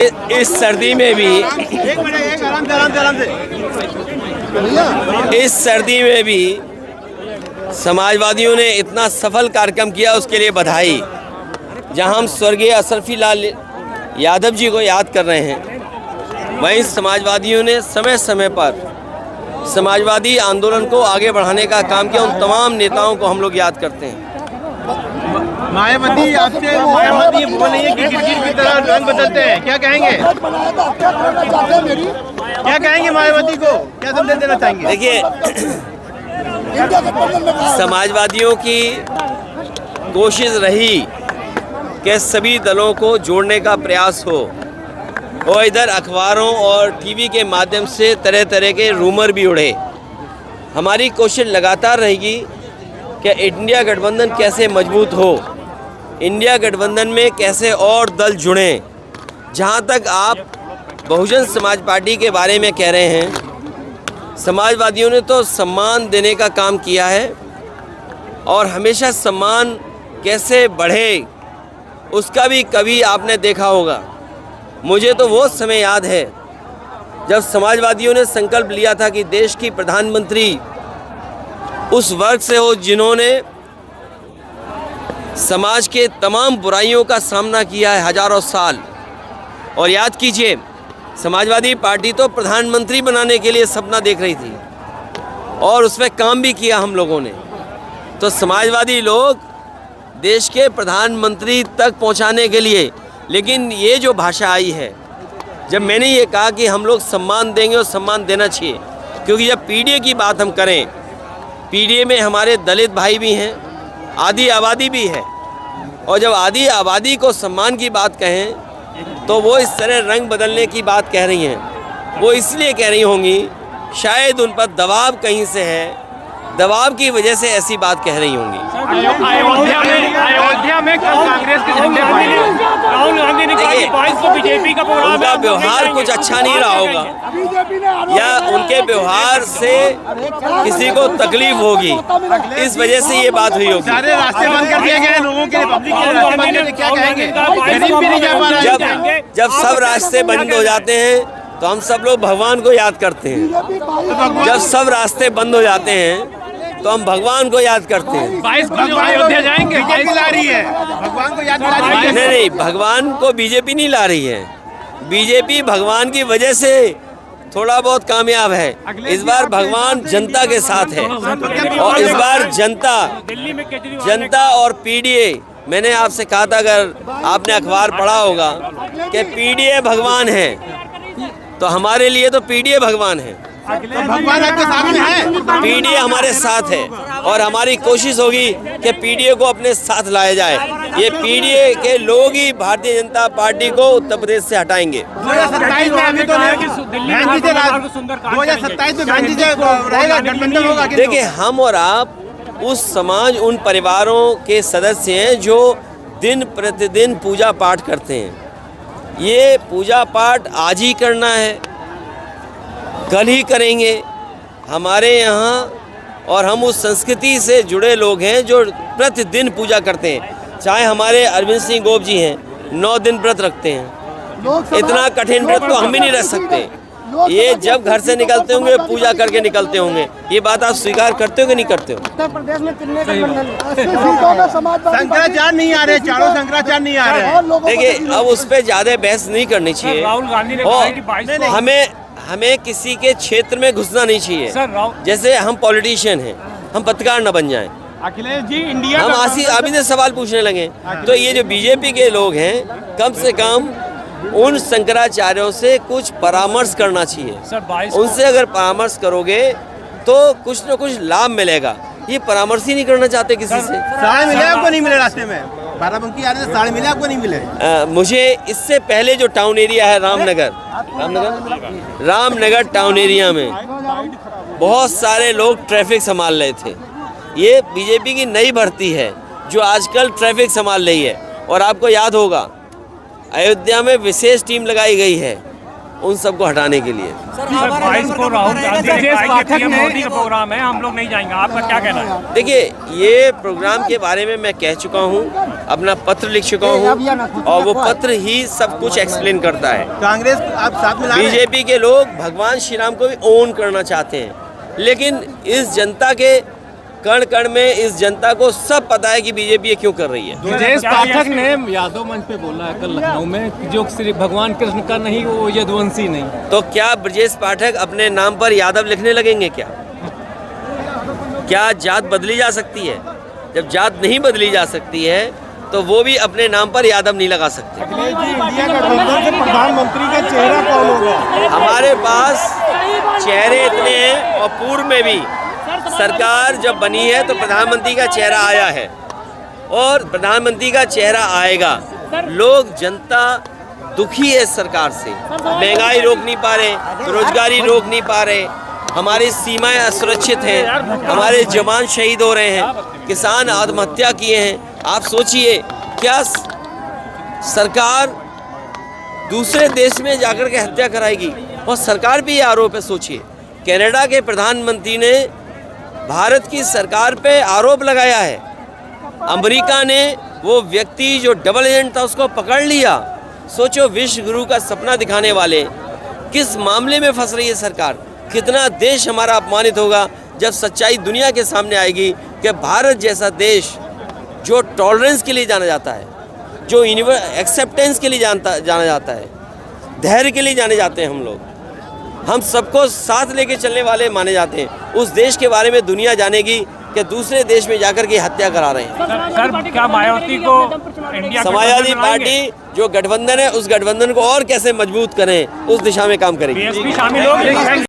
इस सर्दी में भी समाजवादियों ने इतना सफल कार्यक्रम किया, उसके लिए बधाई। जहां हम स्वर्गीय असरफी लाल यादव जी को याद कर रहे हैं, वहीं समाजवादियों ने समय समय पर समाजवादी आंदोलन को आगे बढ़ाने का काम किया। उन तमाम नेताओं को हम लोग याद करते हैं। मायावती आपसे मायावती बोल रही है कि गिरगिट की तरह रंग बदलते हैं, क्या कहेंगे? क्या कहेंगे मायावती को, क्या संदेश देना चाहेंगे? देखिए, समाजवादियों की कोशिश रही कि सभी दलों को जोड़ने का प्रयास हो, और इधर अखबारों और टीवी के माध्यम से तरह तरह के रूमर भी उड़े। हमारी कोशिश लगातार रहेगी कि इंडिया गठबंधन कैसे मजबूत हो, इंडिया गठबंधन में कैसे और दल जुड़ें। जहां तक आप बहुजन समाज पार्टी के बारे में कह रहे हैं, समाजवादियों ने तो सम्मान देने का काम किया है, और हमेशा सम्मान कैसे बढ़े उसका भी कभी आपने देखा होगा। मुझे तो वो समय याद है जब समाजवादियों ने संकल्प लिया था कि देश की प्रधानमंत्री उस वर्ग से हो जिन्होंने समाज के तमाम बुराइयों का सामना किया है हजारों साल। और याद कीजिए, समाजवादी पार्टी तो प्रधानमंत्री बनाने के लिए सपना देख रही थी, और उस पर काम भी किया हम लोगों ने। तो समाजवादी लोग देश के प्रधानमंत्री तक पहुंचाने के लिए, लेकिन ये जो भाषा आई है, जब मैंने ये कहा कि हम लोग सम्मान देंगे और सम्मान देना चाहिए, क्योंकि जब पीडीए की बात हम करें, पीडीए में हमारे दलित भाई भी हैं, आदि आबादी भी है, और जब आदि आबादी को सम्मान की बात कहें तो वो इस तरह रंग बदलने की बात कह रही हैं। वो इसलिए कह रही होंगी, शायद उन पर दबाव कहीं से है, दबाव की वजह से ऐसी बात कह रही होंगी। अयोध्या में कल कांग्रेस के झंडे फहरे, राहुल गांधी ने कहा कि 22 को बीजेपी का प्रोग्राम है, उनका व्यवहार कुछ अच्छा नहीं रहा होगा, या उनके व्यवहार से किसी को तकलीफ होगी, इस वजह से ये बात हुई होगी। सारे रास्ते बंद कर दिए गए हैं लोगों के, पब्लिक के रास्ते बंद कर दिए, क्या कहेंगे? गरीब भी नहीं जा पा रहा है। जब सब रास्ते बंद हो जाते हैं तो हम सब लोग भगवान को याद करते हैं। जब सब रास्ते बंद हो जाते हैं तो हम भगवान को याद करते हैं। 22 को अयोध्या जाएंगे, बीजेपी ला रही है, भगवान को याद करा रही है। नहीं, भगवान को बीजेपी नहीं ला रही है। बीजेपी भगवान की वजह से थोड़ा बहुत कामयाब है। इस बार भगवान जनता के साथ है, और इस बार जनता और पीडीए, मैंने आपसे कहा था, अगर आपने अखबार पढ़ा होगा, कि पीडीए भगवान है, तो हमारे लिए तो पीडीए भगवान है। तो भगवान आपके साथ में है, पीडीए हमारे साथ है, और हमारी कोशिश होगी कि पीडीए को अपने साथ लाया जाए। ये पीडीए के लोग ही भारतीय जनता पार्टी को उत्तर प्रदेश से हटाएंगे। 2027 में अभी तो 2027 में गांधी जी रहेगा, गठबंधन होगा। देखिए, हम और आप उस समाज, उन परिवारों के सदस्य हैं जो दिन प्रतिदिन पूजा पाठ करते हैं। ये पूजा पाठ आज ही करना है, कल ही करेंगे। हमारे यहाँ, और हम उस संस्कृति से जुड़े लोग हैं जो प्रतिदिन पूजा करते हैं। चाहे हमारे अरविंद सिंह गोप जी हैं, 9 दिन व्रत रखते हैं। इतना कठिन व्रत तो हम भी नहीं रख सकते। ये जब घर से निकलते होंगे पूजा करके निकलते होंगे। ये बात आप स्वीकार करते हो कि नहीं करते हो? उत्तर प्रदेश में कितने गठबंधन शंकराचार्य नहीं आ रहे, चारों शंकराचार्य नहीं आ रहे। देखिए, अब उस पर ज्यादा बहस नहीं करनी चाहिए। राहुल गांधी ने कहा कि 22 को हमें किसी के क्षेत्र में घुसना नहीं चाहिए। जैसे हम पॉलिटिशियन हैं, हम पत्रकार न बन जाएं। अखिलेश जी, इंडिया हम अभी से सवाल पूछने लगे, तो ये जो बीजेपी के लोग हैं, कम से कम उन शंकराचार्यों से कुछ परामर्श करना चाहिए। उनसे अगर परामर्श करोगे तो कुछ न कुछ लाभ मिलेगा। ये परामर्श ही नहीं करना चाहते किसी से। साढ़े मिले आपको, नहीं मिले रास्ते में? बाराबंकी आ रहे थे, साढ़े मिले आपको, नहीं मिले? मुझे इससे पहले जो टाउन एरिया है रामनगर टाउन एरिया में बहुत सारे लोग ट्रैफिक संभाल रहे थे। ये बीजेपी की नई भर्ती है जो आजकल ट्रैफिक संभाल रही है। और आपको याद होगा, अयोध्या में विशेष टीम लगाई गई है, उन सबको हटाने के लिए। 22 को राहुल गांधी पीएम मोदी का प्रोग्राम है, हम लोग नहीं जाएंगे, आपका क्या कहना है? देखिए, ये प्रोग्राम के बारे में मैं कह चुका हूँ, अपना पत्र लिख चुका हूँ और वो पत्र ही सब कुछ एक्सप्लेन करता है। कांग्रेस आप साथ मिला रहे हैं? बीजेपी के लोग भगवान श्री राम को भी ओन करना चाहते हैं, लेकिन इस जनता के कण कण में इस जनता को सब पता है कि बीजेपी ये क्यों कर रही है। ब्रजेश पाठक ने यादव मंच पे बोला है कल लखनऊ में कि जो श्री भगवान कृष्ण का नहीं वो यदुवंशी नहीं। तो क्या ब्रजेश पाठक अपने नाम पर यादव लिखने लगेंगे क्या? क्या जात बदली जा सकती है? जब जात नहीं बदली जा सकती है तो वो भी अपने नाम पर यादव नहीं लगा सकते। इंडिया गठबंधन से प्रधानमंत्री का चेहरा कौन होगा? हमारे पास चेहरे इतने हैं और पूर्व में भी सरकार जब बनी है तो प्रधानमंत्री का चेहरा आया है और प्रधानमंत्री का चेहरा आएगा। लोग, जनता दुखी है सरकार से, महंगाई रोक नहीं पा रहे, बेरोजगारी रोक नहीं पा रहे, हमारी सीमाएं असुरक्षित हैं, हमारे जवान शहीद हो रहे हैं, किसान आत्महत्या किए हैं। आप सोचिए, क्या सरकार दूसरे देश में जाकर के हत्या कराएगी? और सरकार भी ये आरोप है। सोचिए, कनाडा के प्रधानमंत्री ने भारत की सरकार पे आरोप लगाया है। अमेरिका ने वो व्यक्ति जो डबल एजेंट था उसको पकड़ लिया। सोचो, विश्व गुरु का सपना दिखाने वाले किस मामले में फंस रही है सरकार। कितना देश हमारा अपमानित होगा जब सच्चाई दुनिया के सामने आएगी कि भारत जैसा देश जो टॉलरेंस के लिए जाना जाता है, जो एक्सेप्टेंस के लिए जाना जाता है, धैर्य के लिए जाने जाते हैं हम लोग, हम सबको साथ लेके चलने वाले माने जाते हैं, उस देश के बारे में दुनिया जानेगी कि दूसरे देश में जाकर के हत्या करा रहे हैं। सर, क्या मायावती को इंडिया समाजवादी पार्टी जो गठबंधन है उस गठबंधन को और कैसे मजबूत करें उस दिशा में काम करेगी। बीएसपी शामिल होगी?